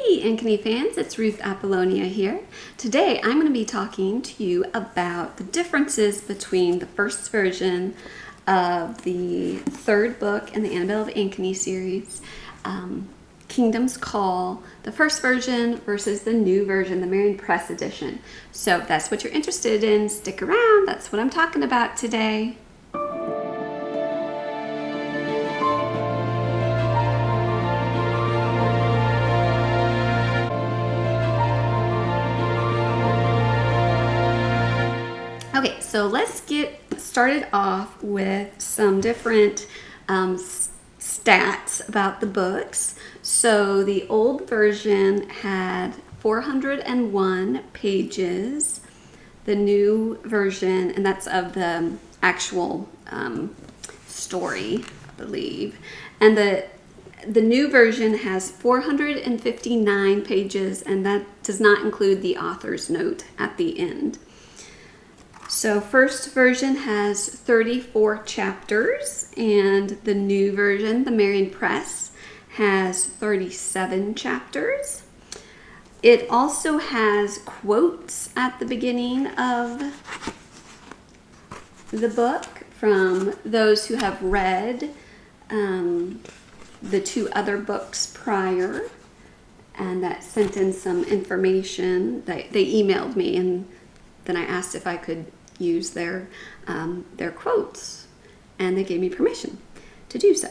Hey Ankeny fans, it's Ruth Apollonia here. Today I'm going to be talking to you about the differences between the first version of the third book in the Annabelle of Anchony series, Kingdom's Call, the first version versus the new version, the Marian Press edition. So if that's what you're interested in, stick around. That's what I'm talking about today. Okay, so let's get started off with some different stats about the books. So the old version had 401 pages. The new version, and that's of the actual story, I believe, and the new version has 459 pages, and that does not include the author's note at the end. So first version has 34 chapters, and the new version, the Marian Press, has 37 chapters. It also has quotes at the beginning of the book from those who have read the two other books prior, and that sent in some information. They emailed me, and then I asked if I could use their quotes, and they gave me permission to do so.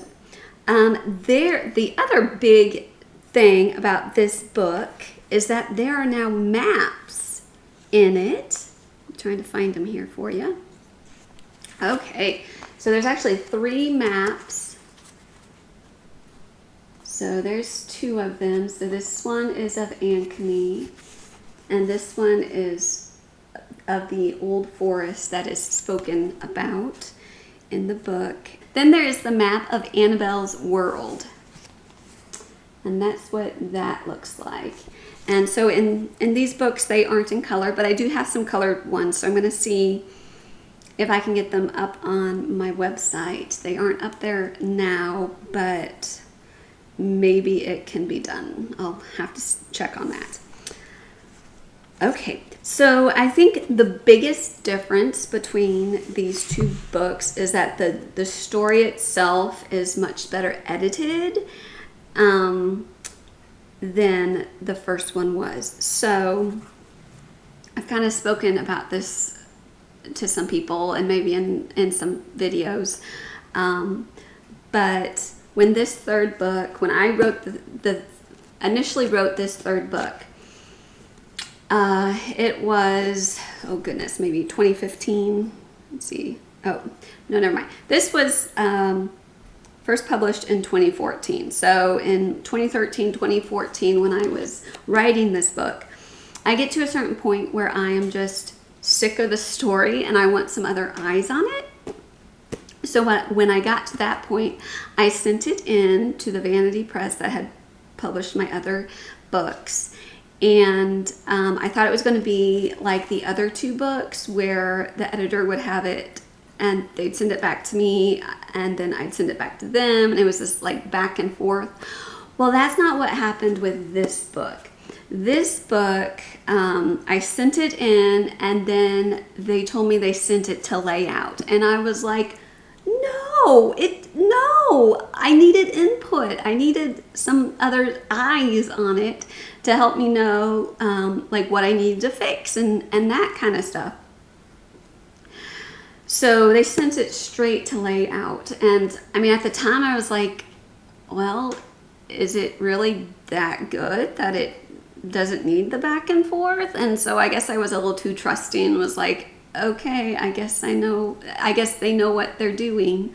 The other big thing about this book is that there are now maps in it. I'm trying to find them here for you. Okay, so there's actually 3 maps. So there's 2 of them. So this one is of Anchony, and this one is of the old forest that is spoken about in the book. Then there is the map of Annabelle's world, and that's what that looks like. And so in these books, they aren't in color, but I do have some colored ones, so I'm going to see if I can get them up on my website. They aren't up there now, but maybe it can be done. I'll have to check on that. Okay, so I think the biggest difference between these 2 books is that the story itself is much better edited than the first one was. So I've kind of spoken about this to some people and maybe in some videos. But when this third book, when I wrote initially wrote this third book, it was, oh goodness, maybe 2015. Let's see. Oh, no, never mind. This was first published in 2014. So in 2013, 2014, when I was writing this book, I get to a certain point where I am just sick of the story and I want some other eyes on it. So when I got to that point, I sent it in to the Vanity Press that had published my other books. And I thought it was going to be like the other 2 books where the editor would have it and they'd send it back to me and then I'd send it back to them, and it was this like back and forth. Well, that's not what happened with this book. This book, I sent it in and then they told me they sent it to layout, and I was like, no, I needed input. I needed some other eyes on it to help me know like what I needed to fix and that kind of stuff. So they sent it straight to layout. And I mean, at the time I was like, well, is it really that good that it doesn't need the back and forth? And so I guess I was a little too trusting and was like, okay, I guess they know what they're doing.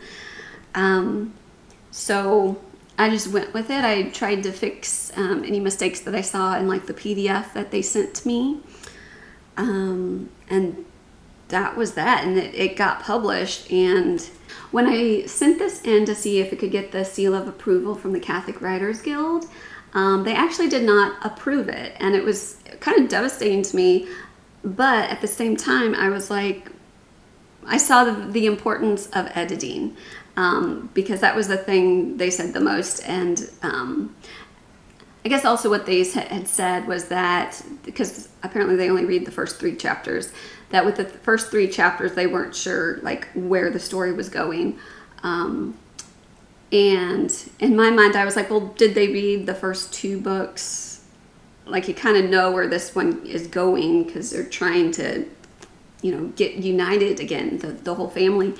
So I just went with it. I tried to fix any mistakes that I saw in like the PDF that they sent me. And that was that. And it got published. And when I sent this in to see if it could get the seal of approval from the Catholic Writers Guild, they actually did not approve it. And it was kind of devastating to me. But at the same time, I was like, I saw the importance of editing. because that was the thing they said the most. And I guess also what they had said was that, because apparently they only read the first 3 chapters, that with the first 3 chapters they weren't sure like where the story was going. And in my mind I was like, well, did they read the first 2 books? Like, you kind of know where this one is going because they're trying to, you know, get united again, the whole family.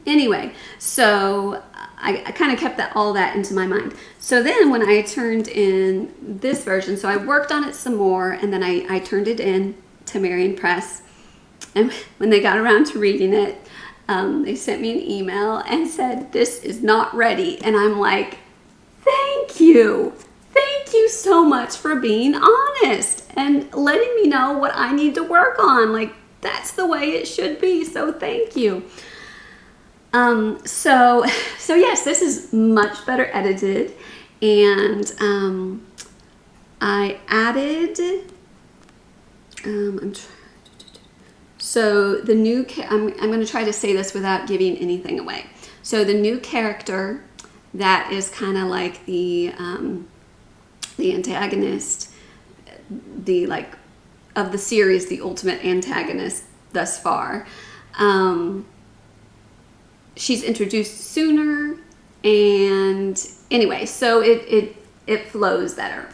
Anyway, so I kind of kept all that into my mind. So then when I turned in this version, so I worked on it some more, and then I turned it in to Marian Press. And when they got around to reading it, they sent me an email and said, this is not ready. And I'm like, thank you. Thank you so much for being honest and letting me know what I need to work on. Like, that's the way it should be. So thank you. So yes, this is much better edited, and I added, so the new, I'm going to try to say this without giving anything away. So the new character that is kind of like the antagonist, the like of the series, the ultimate antagonist thus far. She's introduced sooner, and anyway, so it flows better.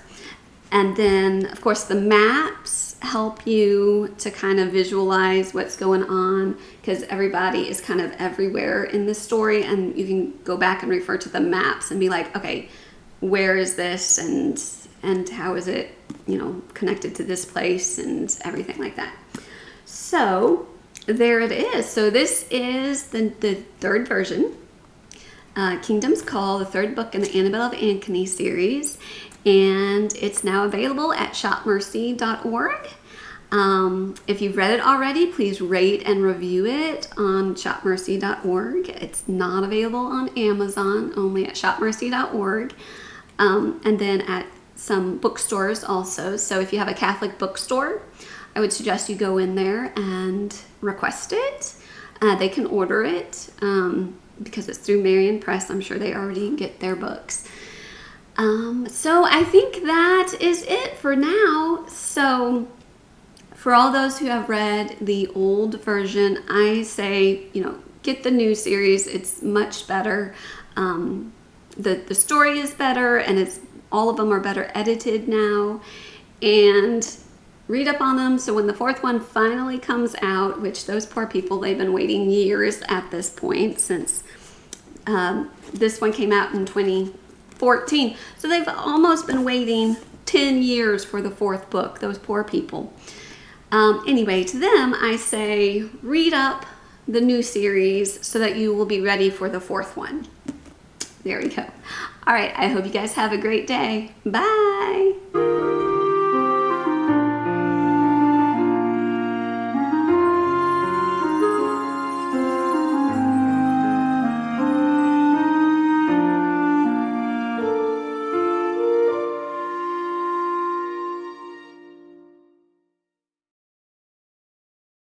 And then, of course, the maps help you to kind of visualize what's going on, because everybody is kind of everywhere in the story, and you can go back and refer to the maps and be like, okay, where is this, and how is it, you know, connected to this place, and everything like that. So there it is. So this is the 3rd version, Kingdom's Call, the 3rd book in the Annabelle of Anchony series, and it's now available at shopmercy.org. If you've read it already, please rate and review it on shopmercy.org. It's not available on Amazon, only at shopmercy.org, and then at some bookstores also. So if you have a Catholic bookstore, I would suggest you go in there and request it. They can order it because it's through Marian Press. I'm sure they already get their books. So I think that is it for now. So for all those who have read the old version, I say, you know, get the new series. It's much better. The story is better, and all of them are better edited now. And read up on them, so when the 4th one finally comes out, which those poor people, they've been waiting years at this point, since this one came out in 2014, so they've almost been waiting 10 years for the 4th book, those poor people. Anyway, to them I say read up the new series so that you will be ready for the 4th one. There we go. All right, I hope you guys have a great day. Bye.